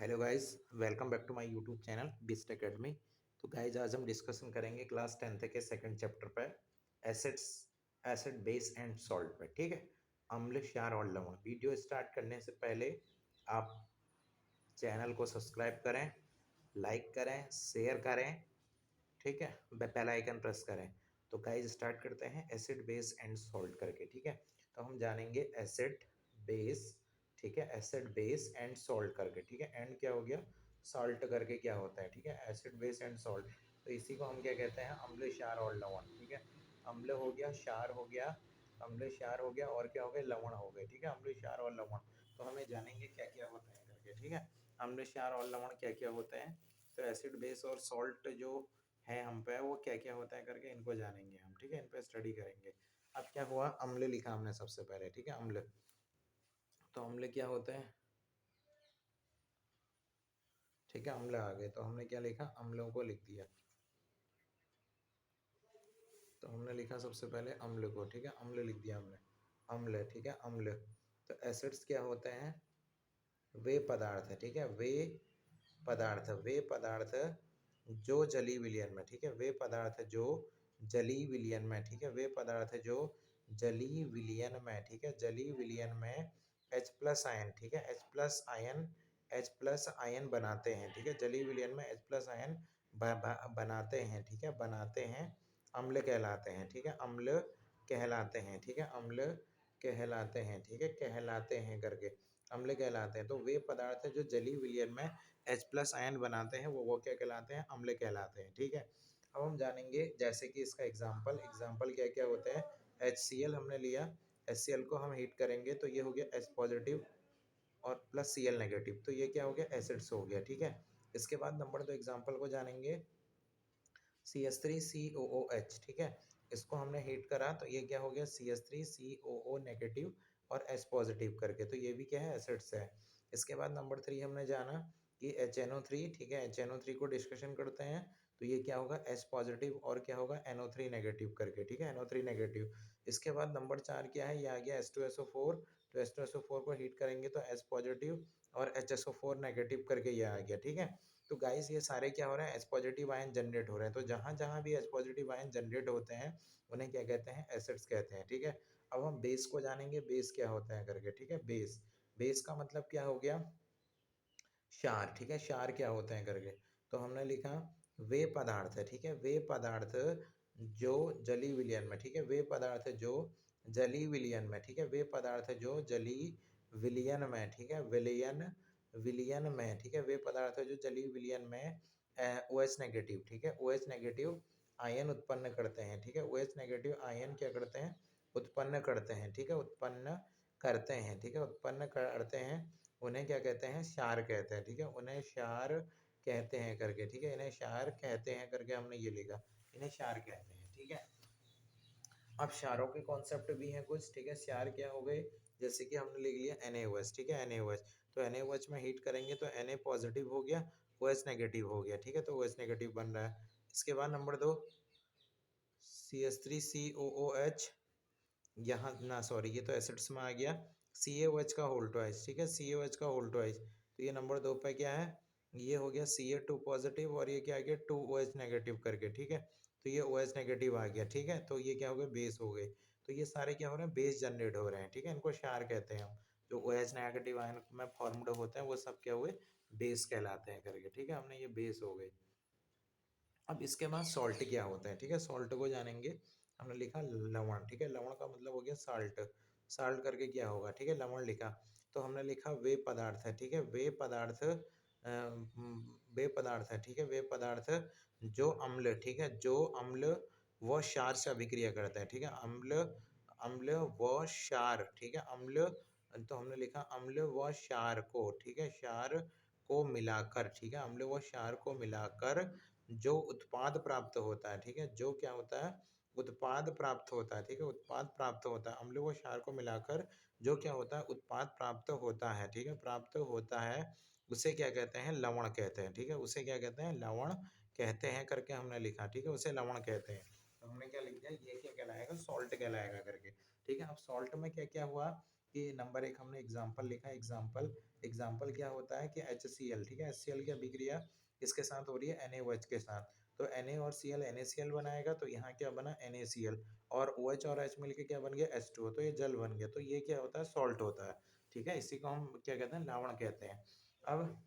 Hello guys, welcome back to my YouTube channel Bisht academy. तो guys आज हम discussion करेंगे क्लास 10th के सेकंड चैप्टर पे acids, acid base and salt पे। ठीक है, अम्ल क्षार और लवण। वीडियो स्टार्ट करने से पहले आप चैनल को सब्सक्राइब करें, लाइक करें, शेयर करें। ठीक है, बेल आइकन प्रेस करें। तो गाइस स्टार्ट करते हैं एसिड बेस एंड सॉल्ट करके। ठीक है, तो हम जानेंगे एसिड बेस, ठीक है, एसिड बेस एंड सॉल्ट करके। ठीक है, एंड क्या हो गया, सॉल्ट करके क्या होता है। ठीक है, एसिड बेस एंड सॉल्ट, तो इसी को हम क्या कहते हैं, अम्ल क्षार और लवण। ठीक है, अम्ल हो गया, क्षार हो गया, अम्ल क्षार हो गया और क्या हो गया, लवण हो गए। ठीक है, अम्ल क्षार और लवण, तो हमें जानेंगे क्या क्या होता है करके। ठीक है, अम्ल क्षार और लवण क्या क्या होते हैं। तो एसिड बेस और सॉल्ट जो है हम पे, वो क्या क्या होता है करके इनको जानेंगे हम। ठीक है, इन पे स्टडी करेंगे। अब क्या हुआ, अम्ल लिखा हमने सबसे पहले। ठीक है, अम्ल, तो अम्ल क्या होते हैं। ठीक है, अम्ल आ गए, तो हमने क्या लिखा, अम्लों को लिख दिया। तो हमने लिखा सबसे पहले अम्ल को। ठीक है, अम्ल लिख दिया हमने, अम्ल। ठीक है, अम्ल। तो एसिड्स क्या होते हैं, वे पदार्थ है। ठीक है, वे पदार्थ, वे पदार्थ जो जलीय विलयन में, ठीक है, वे पदार्थ जो जलीय विलयन में, ठीक है, वे पदार्थ जो जलीय विलयन में, ठीक है, जलीय विलयन में H प्लस आयन, ठीक है, H plus ion, H plus ion बनाते हैं। ठीक है, जलीय विलयन में H प्लस आयन बनाते हैं। ठीक है, बनाते हैं, अम्ल कहलाते हैं। ठीक है, अम्ल कहलाते हैं। ठीक है, अम्ल कहलाते हैं। ठीक है, कहलाते हैं करके अम्ल कहलाते हैं। तो वे पदार्थ जो जलीय विलयन में H प्लस आयन बनाते हैं, वो क्या कहलाते हैं, अम्ल कहलाते हैं। ठीक है, अब हम जानेंगे जैसे कि इसका एग्जाम्पल, एग्जाम्पल क्या क्या होते हैं। HCl हमने लिया, HCl को हम हीट करेंगे तो ये हो गया H पॉजिटिव और प्लस Cl नेगेटिव, तो ये क्या हो गया, एसिड्स हो गया। ठीक है, इसके बाद नंबर 2 एग्जाम्पल को जानेंगे, CH3COOH। ठीक है, इसको हमने हीट करा तो ये क्या हो गया, CH3COO नेगेटिव और H पॉजिटिव करके, तो ये भी क्या है, एसिड्स है। इसके बाद नंबर 3 हमने जाना कि HNO3। ठीक है, HNO3 को डिस्कशन करते हैं, तो ये क्या होगा, H पॉजिटिव और क्या होगा, NO3 नेगेटिव करके। ठीक है, NO3 नेगेटिव। इसके बाद नंबर 4 क्या है, ये आ गया H2SO4। तो H2SO4 को हीट करेंगे तो H पॉजिटिव और HSO4 नेगेटिव करके ये आ गया। ठीक है, तो गाइस ये सारे क्या हो रहे हैं, H पॉजिटिव आयन जनरेट हो रहे हैं। तो जहाँ जहाँ भी H पॉजिटिव आयन जनरेट होते हैं, उन्हें क्या कहते हैं, एसिड्स कहते हैं। ठीक है, अब हम बेस को जानेंगे, बेस क्या होता है करके। ठीक है, बेस, बेस का मतलब क्या हो गया, क्षार। ठीक है, क्षार क्या होते हैं करके, तो हमने लिखा वे पदार्थ है। ठीक है, वे पदार्थ जो जलीय विलयन में, ठीक है, वे पदार्थ जो जलीय विलयन में, ठीक है, वे पदार्थ जो जलीय विलयन में, ठीक है, विलयन, विलयन में, ठीक है, वे पदार्थ जो जलीय विलयन में OH नेगेटिव, ठीक है, OH नेगेटिव आयन उत्पन्न करते हैं। ठीक है, OH नेगेटिव आयन क्या करते हैं, उत्पन्न करते हैं। ठीक है, उत्पन्न करते हैं। ठीक है, उत्पन्न करते हैं, उन्हें क्या कहते हैं, क्षार कहते हैं। ठीक है, उन्हें क्षार कहते हैं करके। ठीक है, इन्हें क्षार कहते हैं करके हमने ये लिखा, इन्हें क्षार कहते हैं। ठीक है, अब क्षारों के कॉन्सेप्ट भी हैं कुछ। ठीक है, क्षार क्या हो गए, जैसे कि हमने लिख लिया NaOH। ठीक है, NaOH, तो NaOH में हीट करेंगे तो Na पॉजिटिव हो गया, OH नेगेटिव हो गया। ठीक है, तो OH नेगेटिव बन रहा है। इसके बाद नंबर 2 CH3COOH, यहाँ ना सॉरी, ये तो एसिड्स में आ गया, CaOH का होल ट्वाइस। ठीक है, CaOH का होल ट्वाइस, तो ये नंबर 2 पे क्या है, ये हो गया Ca2 पॉजिटिव और ये क्या आ गया 2OH नेगेटिव करके। ठीक है, तो ये OH नेगेटिव आ गया। ठीक है, तो ये क्या हो गया, बेस हो गए। तो ये सारे क्या हो रहे हैं, बेस जनरेट हो रहे हैं। ठीक है, इनको क्षार कहते हैं हम। जो OH नेगेटिव आयन में फॉर्म्ड होते हैं वो सब क्या हुए, बेस कहलाते हैं करके। ठीक है, हमने ये बेस हो गए। अब इसके बाद सॉल्ट क्या होता है। ठीक है, सॉल्ट को जानेंगे, हमने लिखा लवण। ठीक है, लवण का मतलब हो गया साल्ट, साल्ट करके क्या होगा। ठीक है, लवण लिखा, तो हमने लिखा वे पदार्थ है। ठीक है, वे पदार्थ वे पदार्थ है। ठीक है, वे पदार्थ जो अम्ल, ठीक है, जो अम्ल व क्षार से अभिक्रिया करता है। ठीक है, अम्ल, अम्ल व क्षार, ठीक है, अम्ल, तो हमने लिखा अम्ल व क्षार को, ठीक है, क्षार को मिलाकर, ठीक है, अम्ल व क्षार को मिलाकर जो उत्पाद प्राप्त होता है। ठीक है, जो क्या होता है, उत्पाद प्राप्त होता है। ठीक है, उत्पाद प्राप्त होता है, अम्ल व क्षार को मिलाकर जो क्या होता है, उत्पाद प्राप्त होता है। ठीक है, प्राप्त होता है, उसे क्या कहते हैं, लवण कहते हैं। ठीक है, उसे क्या कहते हैं, लवण कहते हैं करके हमने लिखा। ठीक है, उसे लवण कहते हैं। तो हमने क्या लिख दिया, ये क्या कहलाएगा, सॉल्ट कहलाएगा करके। ठीक है, अब सॉल्ट में क्या क्या हुआ, कि नंबर एक हमने एग्जाम्पल लिखा। एग्जाम्पल एग्जाम्पल क्या होता है कि HCl, ठीक है, HCl की अभिक्रिया किसके साथ हो रही है, NaOH के साथ। तो Na और Cl NaCl बनाएगा, तो यहाँ क्या बना, NaCl, और OH और H मिलके क्या बन गया, H2O, तो ये जल बन गया। तो ये क्या होता है, सॉल्ट होता है, ठीक है। इसी को हम क्या कहते हैं, लवण कहते हैं। अब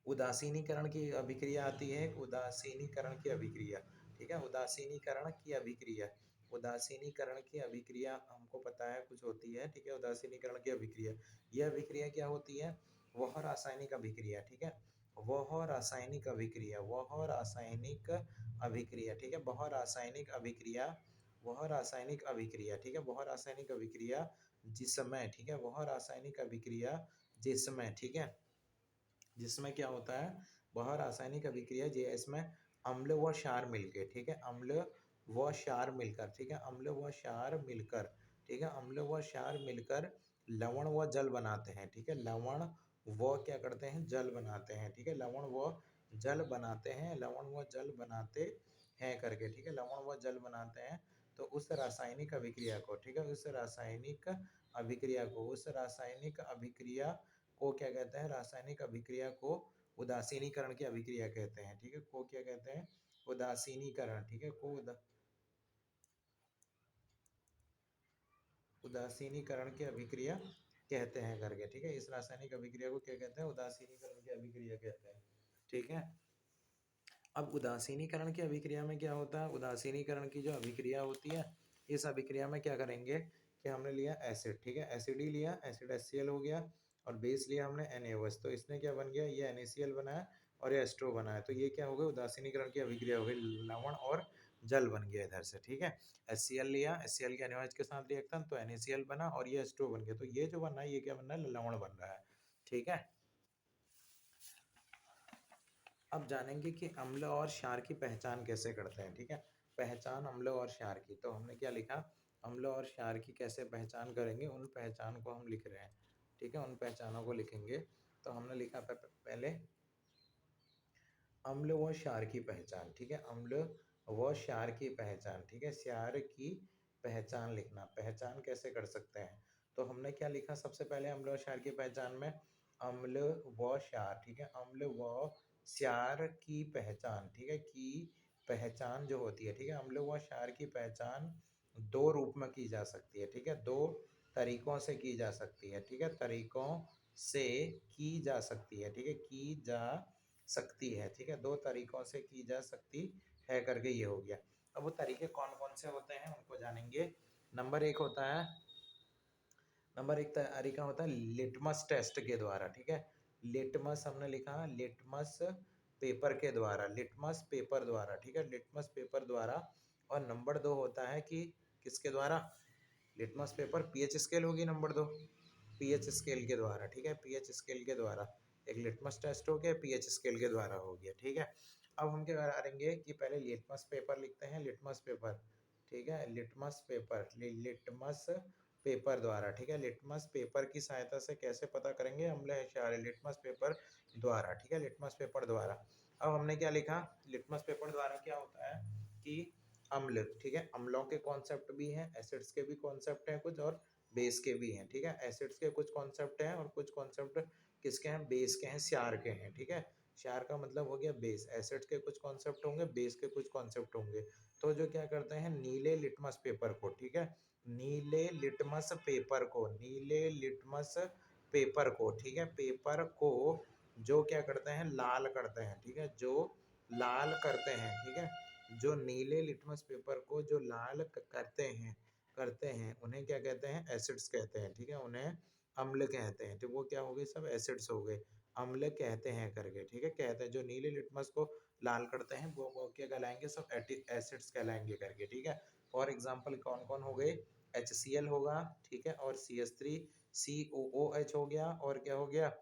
उदासीनीकरण की अभिक्रिया आती है, उदासीनीकरण की अभिक्रिया, ठीक है, उदासीनीकरण की अभिक्रिया। उदासीनीकरण की अभिक्रिया हमको पता है कुछ होती है, ठीक है। उदासीनीकरण की अभिक्रिया, यह अभिक्रिया क्या होती है, वह रासायनिक अभिक्रिया, ठीक है, वह रासायनिक अभिक्रिया, वह रासायनिक अभिक्रिया, ठीक है, वह रासायनिक अभिक्रिया, वह रासायनिक अभिक्रिया, ठीक है, वह रासायनिक अभिक्रिया जिसमें, ठीक है, वह रासायनिक अभिक्रिया जिसमें, ठीक है, जिसमें क्या होता है, वह रासायनिक अभिक्रिया जिसमें अम्ल व क्षार मिलके, ठीक है, अम्ल व क्षार मिलकर, ठीक है, अम्ल व क्षार मिलकर, ठीक है, अम्ल व क्षार मिलकर लवण व जल बनाते हैं, ठीक है, लवण व क्या करते हैं, जल बनाते हैं, ठीक है, लवण व जल बनाते हैं, लवण व जल बनाते हैं करके, ठीक है, लवण व जल बनाते हैं। तो उस रासायनिक अभिक्रिया को, ठीक है, उस रासायनिक अभिक्रिया को, उस रासायनिक अभिक्रिया को क्या कहते हैं, रासायनिक अभिक्रिया को उदासीनीकरण की अभिक्रिया कहते हैं, ठीक है, को क्या कहते हैं, उदासीनीकरण, ठीक है, को उदासीनीकरण की अभिक्रिया कहते हैं करके, ठीक है, इस रासायनिक अभिक्रिया को क्या कहते हैं, उदासीनीकरण की अभिक्रिया कहते हैं, ठीक है। अब उदासीनीकरण की अभिक्रिया में क्या होता है, उदासीनीकरण की जो अभिक्रिया होती है, इस अभिक्रिया में क्या करेंगे कि हमने लिया एसिड, ठीक है, एसिड ही लिया, एसिड HCl हो गया, और बेस लिया हमने NaOH, तो इसने क्या बन गया, ये NaCl बनाया और ये H2O बनाया। तो ये क्या हो गया, उदासीनीकरण की अभिक्रिया हो गई, लवण और जल बन गया इधर से, ठीक है। HCl लिया, HCl के NaOH के साथ रिएक्शन, तो NaCl बना और ये H2O बन गया। तो ये जो बन रहा है, ये क्या बन रहा है, लवण बन रहा है, ठीक है। अब जानेंगे कि अम्ल और क्षार की पहचान कैसे करते हैं, ठीक है। पहचान अम्ल और क्षार की, तो हमने क्या लिखा, अम्ल और क्षार की कैसे पहचान करेंगे, उन पहचान को हम लिख रहे हैं, ठीक है, उन पहचानों को लिखेंगे। तो हमने लिखा पहले अम्ल व क्षार की पहचान, ठीक है, अम्ल व क्षार की पहचान, ठीक है, क्षार की पहचान लिखना। पहचान कैसे कर सकते हैं, तो हमने क्या लिखा, सबसे पहले अम्ल व क्षार की पहचान में अम्ल व क्षार, ठीक है, अम्ल व क्षार की पहचान, ठीक है, की पहचान जो होती है, ठीक है, अम्ल व क्षार की पहचान दो रूप में की जा सकती है, ठीक है, दो तरीकों से की जा सकती है, ठीक है, तरीकों से की जा सकती है, ठीक है, की जा सकती है, ठीक है, दो तरीकों से की जा सकती है करके ये हो गया। अब वो तरीके कौन कौन से होते हैं उनको जानेंगे। नंबर एक होता है, नंबर एक तरीका होता है लिटमस टेस्ट के द्वारा, ठीक है, लिटमस हमने लिखा, लिटमस पेपर के द्वारा, लिटमस पेपर द्वारा, ठीक है, लिटमस पेपर द्वारा। और नंबर दो होता है कि किसके द्वारा, लिटमस पेपर पीएच स्केल होगी नंबर दो, पीएच स्केल के द्वारा, ठीक है, पीएच स्केल के द्वारा। एक लिटमस टेस्ट हो गया, पीएच स्केल के द्वारा हो गया, ठीक है। अब हम क्या करेंगे कि पहले लिटमस पेपर लिखते हैं, लिटमस पेपर, ठीक है, लिटमस पेपर, लिटमस पेपर द्वारा, ठीक है, लिटमस पेपर की सहायता से कैसे पता करेंगे, अम्ल है क्षार है, लिटमस पेपर द्वारा, ठीक है, लिटमस पेपर द्वारा। अब हमने क्या लिखा, लिटमस पेपर द्वारा क्या होता है कि अम्ल, ठीक है, अम्लों के कॉन्सेप्ट भी हैं, एसिड्स के भी कॉन्सेप्ट हैं कुछ, और बेस के भी हैं, ठीक है, एसिड्स के कुछ कॉन्सेप्ट हैं और कुछ कॉन्सेप्ट किसके हैं, बेस के हैं, क्षार के हैं, ठीक है। क्षार का मतलब हो गया बेस, एसिड्स के कुछ कॉन्सेप्ट होंगे, बेस के कुछ कॉन्सेप्ट होंगे। तो जो क्या करते हैं, नीले लिटमस पेपर को, ठीक है, नीले लिटमस पेपर को, नीले लिटमस पेपर को, ठीक है, पेपर को जो क्या करते हैं, लाल करते हैं, ठीक है, जो लाल करते हैं, ठीक है, जो नीले लिटमस पेपर को जो लाल करते हैं उन्हें क्या कहते हैं, एसिड्स कहते हैं, ठीक है, उन्हें अम्ल कहते हैं। तो वो क्या हो गए, सब एसिड्स हो गए, अम्ल कहते हैं करके, ठीक है, कहते हैं जो नीले लिटमस को लाल करते हैं वो क्या कहलाएंगे, सब एसिड्स कहलाएंगे करके, ठीक है। फॉर एग्जाम्पल कौन कौन हो गए, HCl होगा, ठीक है, और CH3 COOH हो गया, और क्या हो गया,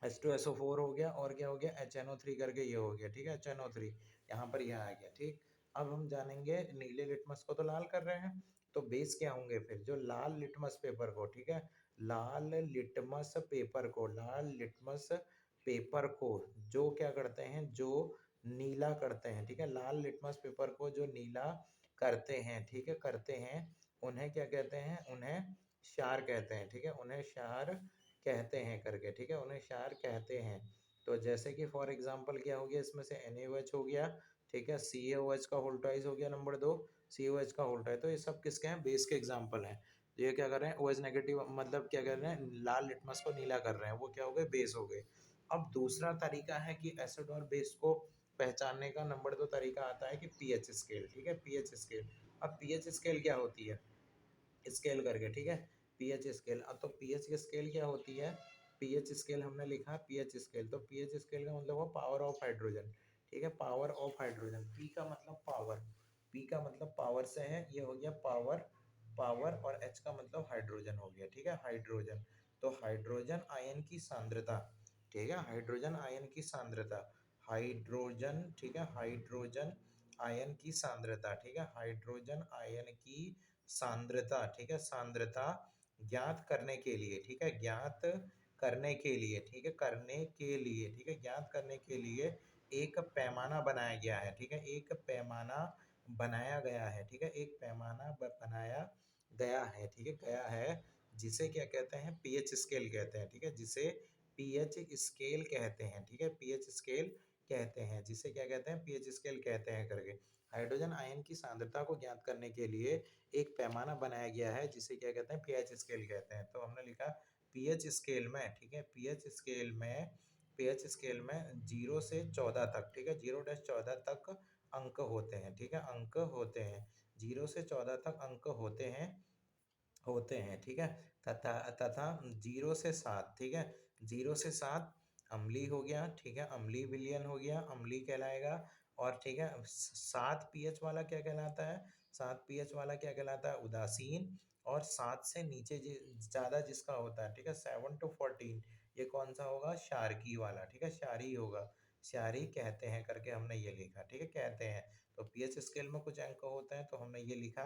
H2SO4 हो गया, और क्या हो गया, HNO3 करके ये हो गया, ठीक है, HNO3 यहाँ पर यह आ गया, ठीक। अब हम जानेंगे, नीले लिटमस को तो लाल कर रहे हैं, तो बेस क्या होंगे फिर, जो लाल लिटमस पेपर को, ठीक है, लाल लिटमस पेपर को, लाल लिटमस पेपर को जो क्या करते हैं, जो नीला करते हैं, ठीक है, लाल लिटमस पेपर को जो नीला करते हैं, ठीक है, करते हैं, उन्हें क्या कहते हैं, उन्हें क्षार कहते हैं, ठीक है, उन्हें क्षार कहते हैं करके, ठीक है, उन्हें क्षार कहते हैं। तो जैसे कि फॉर एग्जांपल क्या हो गया, इसमें से NaOH हो गया, ठीक है, CaOH का होल ट्वाइस हो गया, नंबर 2 COH का होल ट्वाइस। तो ये सब किसके हैं, बेस के एग्जांपल हैं। तो ये क्या कर रहे हैं, OH नेगेटिव, मतलब क्या कर रहे हैं, लाल लिटमस को नीला कर रहे हैं, वो क्या हो गए, बेस हो गए। अब दूसरा तरीका है कि एसिड और बेस को पहचानने का, नंबर 2 तरीका आता है कि पीएच स्केल, ठीक है, पीएच स्केल। अब पीएच स्केल क्या होती है, स्केल करके, ठीक है, पीएच स्केल। अब तो पीएच स्केल क्या होती है, पीएच स्केल हमने लिखा पीएच स्केल, तो पीएच स्केल का मतलब हो पावर ऑफ हाइड्रोजन, ठीक है, पावर ऑफ हाइड्रोजन। पी का मतलब पावर, पी का मतलब पावर से है, ये हो गया पावर, पावर, और एच का मतलब हाइड्रोजन हो गया, ठीक है, हाइड्रोजन। तो हाइड्रोजन आयन की सांद्रता, ठीक है, हाइड्रोजन आयन की सांद्रता, हाइड्रोजन, ठीक है, हाइड्रोजन आयन की सांद्रता, ठीक है, हाइड्रोजन आयन की सांद्रता, ठीक है, सांद्रता ज्ञात करने के लिए, ठीक है, ज्ञात करने के लिए, ठीक है, करने के लिए, ठीक है, ज्ञात करने के लिए एक पैमाना बनाया गया है, ठीक है, एक पैमाना बनाया गया है, ठीक है, एक पैमाना बनाया गया है, ठीक है, गया है, जिसे क्या कहते हैं, पीएच स्केल कहते हैं, ठीक है, जिसे पीएच स्केल कहते हैं, ठीक है, पीएच स्केल कहते हैं, जिसे क्या कहते हैं, पीएच स्केल कहते हैं करके। हाइड्रोजन आयन की सांद्रता को ज्ञात करने के लिए एक पैमाना बनाया गया है, जिसे क्या कहते हैं, पीएच स्केल कहते हैं। तो हमने लिखा पीएच स्केल में, ठीक है, पीएच स्केल में, पीएच स्केल में 0 से 14 तक, ठीक है, 0-14 तक अंक होते हैं, ठीक है, अंक होते हैं, 0 से 14 तक अंक होते हैं, ठीक है, तथा तथा 0 से 7, ठीक है, 0 से 7 अम्लीय हो गया, ठीक है, अम्लीय विलयन हो गया, अम्लीय कहलाएगा। और ठीक है, 7 पीएच वाला क्या कहलाता है, 7 पीएच वाला क्या कहलाता है, उदासीन। और 7 से नीचे ज्यादा जिसका होता है, ठीक है, 7 to 14, ये कौन सा होगा, क्षारकीय वाला, ठीक है, क्षारीय होगा, क्षारीय कहते हैं करके हमने ये लिखा, ठीक है, कहते हैं। तो पीएच स्केल में कुछ अंक होते हैं, तो हमने ये लिखा,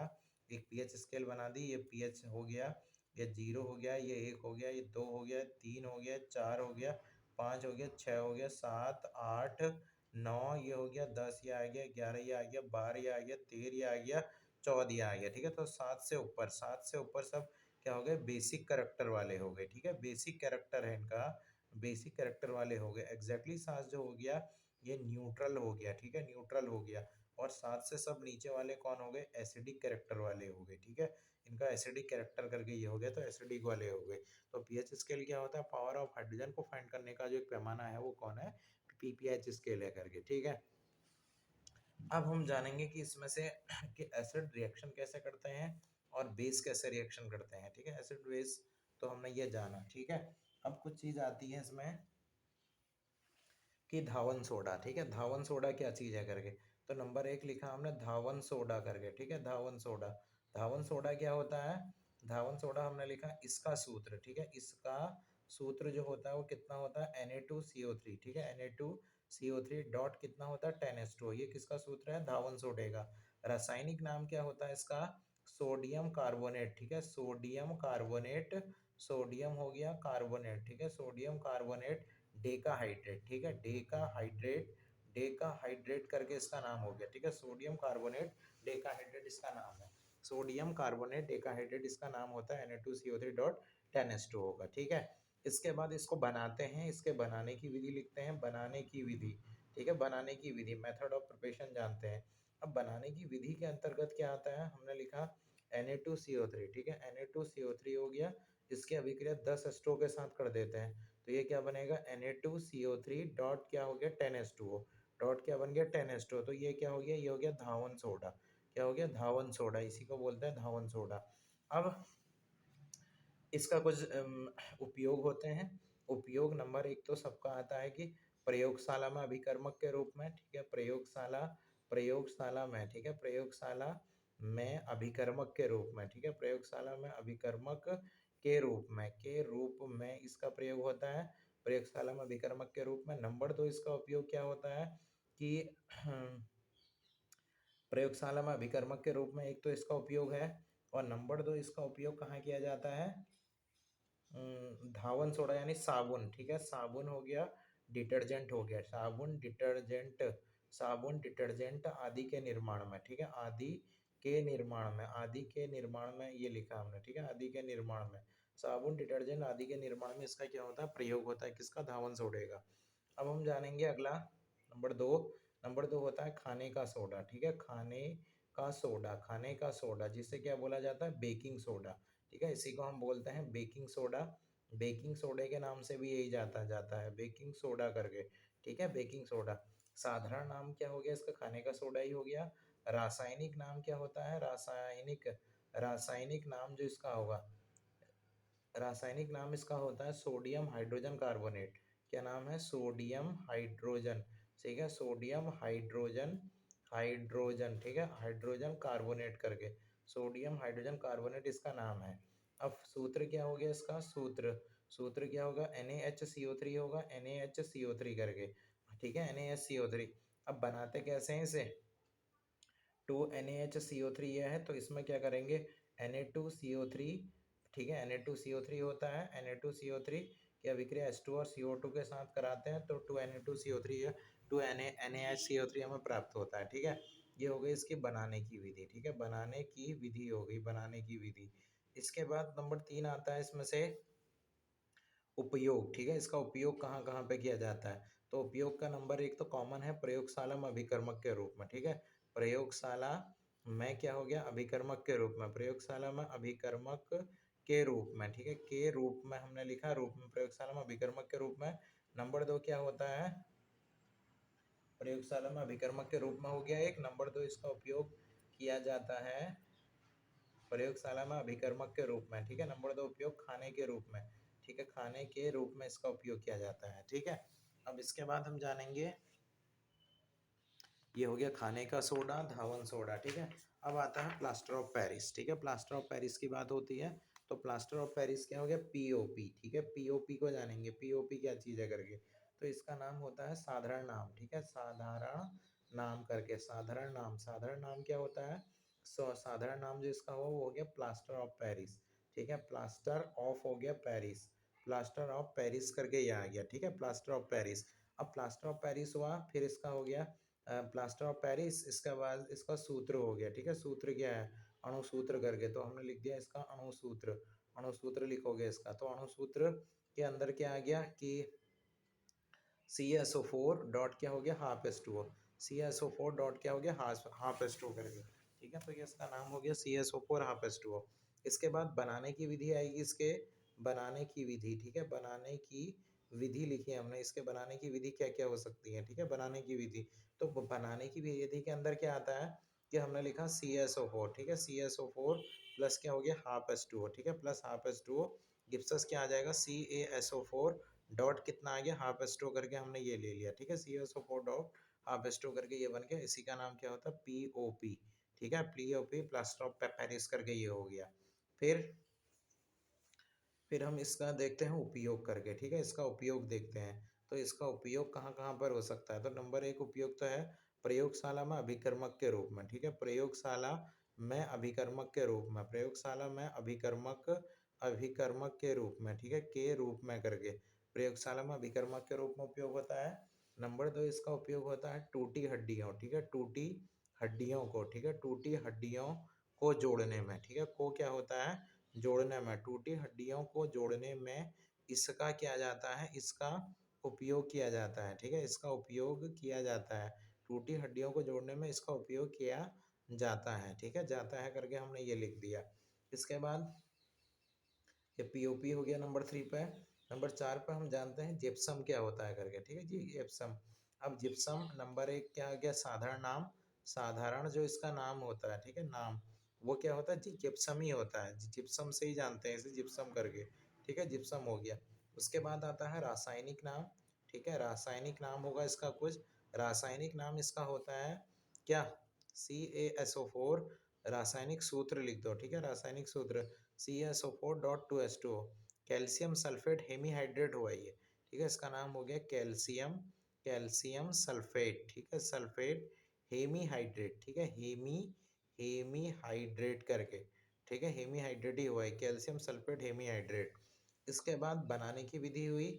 एक पीएच स्केल बना दी, ये पीएच हो गया, ये 0 हो गया, ये 1 हो गया, ये 2 हो गया, 3 हो गया, 4 हो गया, 5 हो गया, 6 हो गया, 7, 8, 9 ये हो गया, 10 ये आ गया, 11 ये आ गया, 12 ये आ गया, 13 ये आ गया, 14 ये आ गया, ठीक है। तो 7 से ऊपर सब क्या हो गए, बेसिक कैरेक्टर वाले हो गए, ठीक है, बेसिक कैरेक्टर है इनका, बेसिक कैरेक्टर वाले हो गए। एग्जैक्टली 7 जो हो गया, ये न्यूट्रल हो गया, ठीक है, न्यूट्रल हो गया। और 7 से सब नीचे वाले कौन हो गए, एसिडिक कैरेक्टर वाले हो गए, ठीक है, इनका एसिडिक कैरेक्टर करके ये हो गया, तो एसिडिक वाले हो गए। तो पीएच स्केल क्या होता है, पावर ऑफ हाइड्रोजन को फाइंड करने का जो एक पैमाना है वो कौन है, पीपीएच स्केल है करके, ठीक है। अब हम जानेंगे कि इसमें से कि एसिड रिएक्शन कैसे करते हैं और बेस कैसे रिएक्शन करते हैं, ठीक है, एसिड बेस। तो हमने ये जाना, ठीक है। अब कुछ चीज आती है इसमें कि धावन सोडा, ठीक है, धावन सोडा क्या चीज है करके। तो नंबर 1 लिखा हमने धावन सोडा करके, ठीक है, धावन सोडा। धावन सोडा क्या होता है, धावन सोडा हमने लिखा इसका सूत्र, ठीक है, इसका सूत्र जो होता है वो कितना होता है, Na2CO3, ठीक है, Na2CO3 डॉट कितना होता है, 10H2। ये किसका सूत्र है, धावन सोडे का। रासायनिक नाम क्या होता है इसका, सोडियम कार्बोनेट, ठीक है, सोडियम कार्बोनेट, सोडियम हो गया कार्बोनेट, ठीक है, सोडियम कार्बोनेट डेकाहाइड्रेट, ठीक है, डेकाहाइड्रेट, डेकाहाइड्रेट करके इसका नाम हो गया, ठीक है, सोडियम कार्बोनेट डेकाहाइड्रेट इसका नाम है, सोडियम कार्बोनेट डेकाहाइड्रेट इसका नाम होता है, Na2CO3 डॉट 10H2 होगा, ठीक है। इसके बाद इसको बनाते हैं, इसके बनाने की विधि लिखते हैं, बनाने की विधि, ठीक है, बनाने की विधि, मेथड ऑफ प्रिपरेशन जानते हैं। अब बनाने की विधि के अंतर्गत क्या आता है, हमने लिखा Na2CO3, ठीक है, Na2CO3 हो गया, इसकी अभिक्रिया 10H2O के साथ कर देते हैं, तो ये क्या बनेगा, Na2CO3 डॉट क्या हो गया, 10H2O, डॉट क्या बन गया, 10H2O। तो ये क्या हो गया, ये हो गया धावन सोडा, क्या हो गया, धावन सोडा, इसी को बोलते हैं धावन सोडा। अब इसका कुछ उपयोग होते हैं। उपयोग नंबर 1 तो सबका आता है कि प्रयोगशाला में अभिकर्मक के रूप में, ठीक है, प्रयोगशाला, प्रयोगशाला में, ठीक है, प्रयोगशाला में अभिकर्मक के रूप में, ठीक है, प्रयोगशाला में अभिकर्मक के रूप में इसका प्रयोग होता है, प्रयोगशाला में अभिकर्मक के रूप में। नंबर 2 इसका उपयोग क्या होता है कि प्रयोगशाला में अभिकर्मक के रूप में एक तो इसका उपयोग है, और नंबर 2 इसका उपयोग कहाँ किया जाता है, धावन सोडा यानी साबुन, ठीक है, साबुन हो गया, डिटर्जेंट हो गया, साबुन डिटर्जेंट, साबुन डिटर्जेंट आदि के निर्माण में, ठीक है, आदि के निर्माण में, आदि के निर्माण में ये लिखा हमने, ठीक है, आदि के निर्माण में साबुन डिटर्जेंट आदि के निर्माण में इसका क्या होता है, प्रयोग होता है, किसका, धावन सोडे का। अब हम जानेंगे अगला नंबर दो। नंबर दो होता है खाने का सोडा, ठीक है, खाने का सोडा, खाने का सोडा जिसे क्या बोला जाता है, बेकिंग सोडा, ठीक है, इसी को हम बोलते हैं बेकिंग सोडा। बेकिंग सोडे के नाम से भी यही जाता जाता है, बेकिंग सोडा करके, ठीक है, बेकिंग सोडा। साधारण नाम क्या हो गया इसका, खाने का सोडा ही हो गया। रासायनिक नाम क्या होता है, रासायनिक, रासायनिक नाम जो इसका होगा, रासायनिक नाम इसका होता है सोडियम हाइड्रोजन कार्बोनेट। क्या नाम है, सोडियम हाइड्रोजन, ठीक है, सोडियम हाइड्रोजन, हाइड्रोजन, ठीक है, हाइड्रोजन कार्बोनेट करके, सोडियम हाइड्रोजन कार्बोनेट इसका नाम है। अब सूत्र क्या हो गया इसका, सूत्र, सूत्र क्या होगा, NaHCO3 होगा, NaHCO3 करके, ठीक है, NaHCO3। अब बनाते कैसे हैं इसे, 2NaHCO3 ये है, तो इसमें क्या करेंगे, Na2CO3, ठीक है, Na2CO3 होता है, Na2CO3 की अभिक्रिया H2 और CO2 के साथ कराते हैं तो 2Na2CO3 है, 2NaHCO3 हमें प्राप्त होता है, ठीक है। ये हो गई इसकी बनाने की विधि, ठीक है, बनाने की विधि हो गई, बनाने की विधि। इसके बाद नंबर 3 आता है इसमें से उपयोग, ठीक है, इसका उपयोग कहाँ कहाँ पे किया जाता है। तो उपयोग का नंबर एक तो कॉमन है, प्रयोगशाला में अभिकर्मक के रूप में, ठीक है, प्रयोगशाला में क्या हो गया, अभिकर्मक के रूप में, प्रयोगशाला में अभिकर्मक के रूप में, ठीक है, के रूप में हमने लिखा, रूप में, प्रयोगशाला में अभिकर्मक के रूप में। नंबर दो क्या होता है, प्रयोगशाला में अभिकर्मक के रूप में हो गया एक, नंबर दो इसका उपयोग किया जाता है प्रयोगशाला में अभिकर्मक के रूप में, ठीक है, नंबर दो उपयोग खाने के रूप में, ठीक है, खाने के रूप में इसका उपयोग किया जाता है, ठीक है। अब इसके बाद हम जानेंगे, ये हो गया खाने का सोडा, धावन सोडा, ठीक है। अब आता है प्लास्टर ऑफ पेरिस, ठीक है, प्लास्टर ऑफ पेरिस की बात होती है तो प्लास्टर ऑफ पेरिस क्या हो गया, पीओपी, ठीक है, पीओपी को जानेंगे, पीओपी क्या चीज़ है करके। तो इसका नाम होता है साधारण नाम, ठीक है, साधारण नाम करके, साधारण नाम, साधारण नाम क्या होता है, साधारण नाम जो इसका हो वो हो गया प्लास्टर ऑफ पेरिस, ठीक है, प्लास्टर ऑफ हो गया पेरिस, प्लास्टर ऑफ पेरिस करके ये आ गया, ठीक है, प्लास्टर ऑफ पेरिस। अब प्लास्टर ऑफ पेरिस हुआ, फिर इसका हो गया प्लास्टर ऑफ पेरिस, इसके बाद इसका सूत्र हो गया, ठीक है, सूत्र क्या है, अणुसूत्र करके, तो हमने लिख दिया इसका अणुसूत्र, अणुसूत्र लिखोगे इसका, तो अणुसूत्र के अंदर क्या आ गया कि CSO4 डॉट क्या हो गया, हाफ H2O, CSO4 डॉट क्या हो गया, हाफ H2O करके, ठीक है, तो ये इसका नाम हो गया CSO4 हाफ H2O। इसके बाद बनाने की विधि आएगी इसके, बनाने की विधि, ठीक है, बनाने की विधि लिखी है हमने, इसके बनाने की विधि क्या क्या हो सकती है, ठीक है, बनाने की विधि। तो बनाने की विधि के अंदर क्या आता है कि हमने लिखा CSO4, ठीक है, CSO4 प्लस क्या हो गया, हाफ H2O, ठीक है, प्लस हाफ H2O, गिब्सस क्या आ जाएगा, CaSO4 डॉट कितना आ गया, हाफ एस्ट्रो करके हमने ये ले लिया, ठीक है, CSO4 डॉट हाफ एस्ट्रो करके ये बन गया, इसी का नाम क्या होता है, POP, ठीक है, POP, प्लास्टर ऑफ पेरिस करके ये हो गया। फिर हम इसका देखते हैं उपयोग करके, ठीक है, इसका उपयोग देखते हैं, तो इसका उपयोग कहाँ कहाँ पर हो सकता है। तो नंबर एक उपयोग तो है प्रयोगशाला में अभिकर्मक के रूप में, ठीक है, प्रयोगशाला में अभिकर्मक के रूप में, प्रयोगशाला में अभिकर्मक, अभिकर्मक के रूप में, ठीक है, के रूप में करके प्रयोगशाला में अभिकर्मक के रूप में उपयोग होता है। नंबर दो इसका उपयोग होता है टूटी हड्डियों, ठीक है, टूटी हड्डियों को, ठीक है, टूटी हड्डियों को जोड़ने में, ठीक है, को क्या होता है, जोड़ने में, टूटी हड्डियों को जोड़ने में इसका क्या जाता है, इसका उपयोग किया जाता है, ठीक है, इसका उपयोग किया जाता है, टूटी हड्डियों को जोड़ने में इसका उपयोग किया जाता है, ठीक है, जाता है करके हमने ये लिख दिया। इसके बाद ये पीओपी हो गया नंबर थ्री पे। नंबर चार पे हम जानते हैं जिप्सम क्या होता है करके, ठीक है जी, जिप्सम। अब जिप्सम नंबर एक क्या आ गया, साधारण नाम, साधारण जो इसका नाम होता है, ठीक है, नाम वो क्या होता है जी, जिप्सम ही होता है, जिप्सम से ही जानते हैं इसे जिप्सम करके, ठीक है, जिप्सम हो गया। उसके बाद आता है रासायनिक नाम, ठीक है, रासायनिक नाम होगा इसका कुछ, रासायनिक नाम इसका होता है क्या, CaSO4, रासायनिक सूत्र लिख दो, ठीक है, रासायनिक सूत्र CaSO4.2H2O, कैल्शियम सल्फेट हेमीहाइड्रेट हुआ ये, ठीक है, इसका नाम हो गया कैल्शियम, कैल्शियम सल्फेट, ठीक है, सल्फेट हेमीहाइड्रेट, ठीक है, हेमीहाइड्रेट करके, ठीक है, हेमीहाइड्रेट ही हुआ है, कैल्शियम सल्फेट हेमीहाइड्रेट। इसके बाद बनाने की विधि हुई,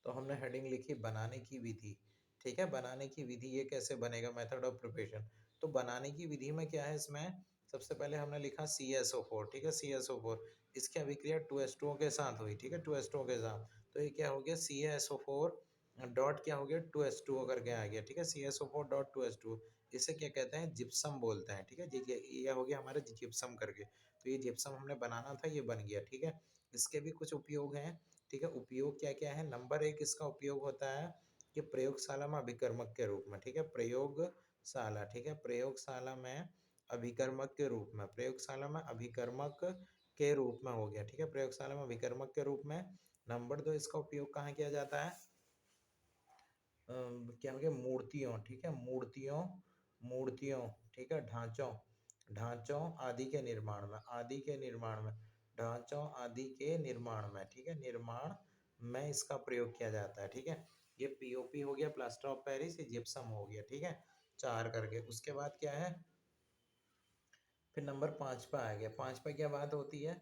तो हमने हेडिंग लिखी बनाने की विधि, ठीक है, बनाने की विधि ये कैसे बनेगा, मेथड ऑफ प्रिपरेशन। तो बनाने की विधि में क्या है इसमें, सबसे पहले हमने लिखा CSO4, ठीक है, CSO4, इसकी अभिक्रिया 2H2O के साथ हुई, ठीक है, 2H2O के साथ, तो ये क्या हो गया, CaSO4 डॉट क्या हो गया, 2H2O करके आ गया, ठीक है, CSO4 डॉट 2H2O, इसे क्या कहते हैं, जिप्सम बोलते हैं, ठीक है, ये हो गया हमारा जिप्सम करके, तो ये जिप्सम हमने बनाना था, ये बन गया, ठीक है। इसके भी कुछ उपयोग हैं, ठीक है, उपयोग क्या क्या है, नंबर एक इसका उपयोग होता है कि प्रयोगशाला में अभिकर्मक के रूप में, ठीक है, प्रयोगशाला, ठीक है, प्रयोगशाला में अभिकर्मक के रूप में, प्रयोगशाला में अभिकर्मक के रूप में हो गया, ठीक है, प्रयोगशाला में अभिकर्मक के रूप में। नंबर दो, इसका उपयोग कहाँ किया जाता है, क्या हो गया, मूर्तियों, ठीक है, मूर्तियों, मूर्तियों, ठीक है, ढांचों, ढांचों आदि के निर्माण में, आदि के निर्माण में, ढांचों आदि के निर्माण में, ठीक है, निर्माण में इसका प्रयोग किया जाता है, ठीक है। ये पीओपी हो गया, प्लास्टर ऑफ पेरिस, ये जिप्सम हो गया, ठीक है, चार करके। उसके बाद क्या है, फिर नंबर 5 पे आ गया, 5 पे क्या बात होती है,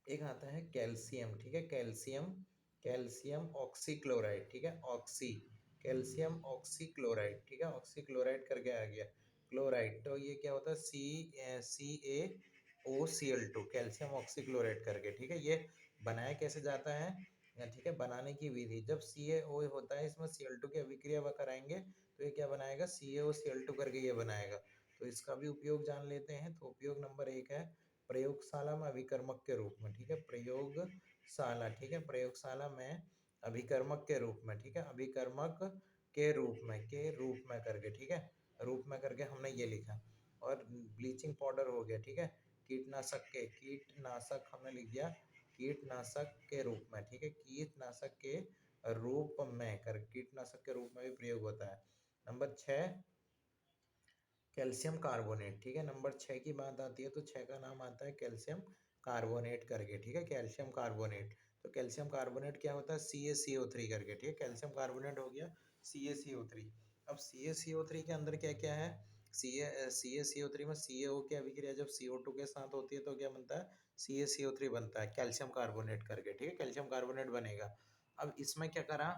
एक आता है कैल्शियम, ठीक है, कैल्शियम, कैल्शियम ऑक्सीक्लोराइड, ठीक है, ऑक्सी, कैल्शियम ऑक्सीक्लोराइड, ठीक है, ऑक्सीक्लोराइड करके आ गया, क्लोराइड, तो ये क्या होता है, CaOCl2, कैल्शियम ऑक्सीक्लोराइड करके, ठीक है। ये बनाया कैसे जाता है, ठीक है, बनाने की विधि, जब CaO होता है इसमें Cl2 की अभिक्रिया कराएंगे तो ये क्या बनाएगा, CaOCl2 करके ये बनाएगा। तो इसका भी उपयोग जान लेते हैं, तो उपयोग नंबर एक है प्रयोगशाला में अभिकर्मक के रूप में, ठीक है, प्रयोगशाला, ठीक है, प्रयोगशाला में अभिकर्मक के रूप में, ठीक है, अभिकर्मक के रूप में करके, ठीक है, रूप में करके हमने ये लिखा। और ब्लीचिंग पाउडर हो गया, ठीक है, कीटनाशक हमने लिख दिया, कीटनाशक के रूप में, ठीक है, कीटनाशक के रूप में कर, कीटनाशक के रूप में भी प्रयोग होता है। नंबर 6 कैल्शियम कार्बोनेट, ठीक है, नंबर 6 की बात आती है तो 6 का नाम आता है कैल्शियम कार्बोनेट करके, ठीक है, कैल्शियम कार्बोनेट। तो कैल्शियम कार्बोनेट क्या होता है, CaCO3 करके, ठीक है, कैल्शियम कार्बोनेट हो गया CaCO3। अब CaCO3 के अंदर क्या क्या है, CaCO3 में CaO की अभिक्रिया जब CO2 के साथ होती है तो क्या बनता है, CaCO3 बनता है, कैल्शियम कार्बोनेट करके, ठीक है, कैल्शियम कार्बोनेट बनेगा। अब इसमें क्या करा,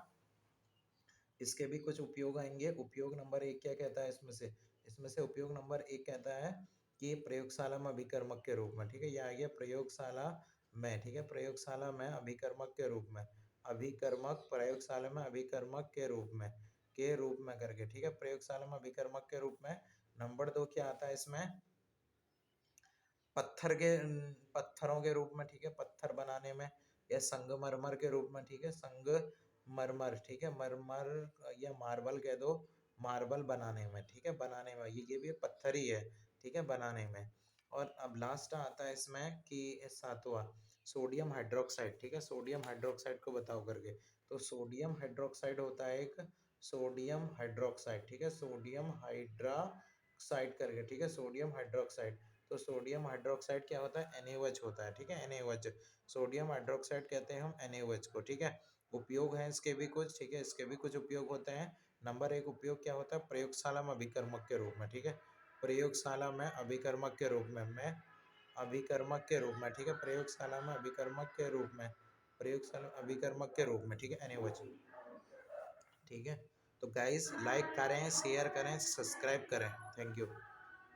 इसके भी कुछ उपयोग आएंगे। उपयोग नंबर एक क्या कहता है इसमें से उपयोग नंबर एक कहता है कि प्रयोगशाला में अभिकर्मक के रूप में, ठीक है, ये आ गया प्रयोगशाला में, ठीक है, प्रयोगशाला में अभिकर्मक के रूप में, अभिकर्मक, प्रयोगशाला में अभिकर्मक के रूप में करके, ठीक है, प्रयोगशाला में अभिकर्मक के रूप में। नंबर दो क्या आता है इसमें, पत्थर के पत्थरों के रूप में, ठीक है, पत्थर बनाने में, या संगमरमर के रूप में, ठीक है, संगमरमर, ठीक है, मरमर या मार्बल कह दो, मार्बल बनाने में, ठीक है, बनाने में, ये भी एक पत्थर ही है, ठीक है, बनाने में। और अब लास्ट आता है इसमें कि सातवां सोडियम हाइड्रोक्साइड, ठीक है, सोडियम हाइड्रोक्साइड को बताओ करके। तो सोडियम हाइड्रोक्साइड होता है एक, सोडियम हाइड्रोक्साइड, ठीक है, सोडियम हाइड्रोक्साइड करके, ठीक है, सोडियम हाइड्रोक्साइड। तो सोडियम हाइड्रोक्साइड क्या होता है, NaOH होता है, ठीक है, NaOH, सोडियम हाइड्रोक्साइड कहते हैं हम NaOH को, ठीक है। उपयोग है इसके भी कुछ, ठीक है, इसके भी कुछ उपयोग होते हैं। नंबर एक उपयोग क्या होता है, प्रयोगशाला में अभिकर्मक के रूप में, ठीक है, प्रयोगशाला में अभिकर्मक के रूप में, अभिकर्मक के रूप में, ठीक है, प्रयोगशाला में अभिकर्मक के रूप में, प्रयोगशाला में अभिकर्मक के रूप में, ठीक है, NaOH, ठीक है। तो गाइस लाइक करें, शेयर करें, सब्सक्राइब करें, थैंक यू।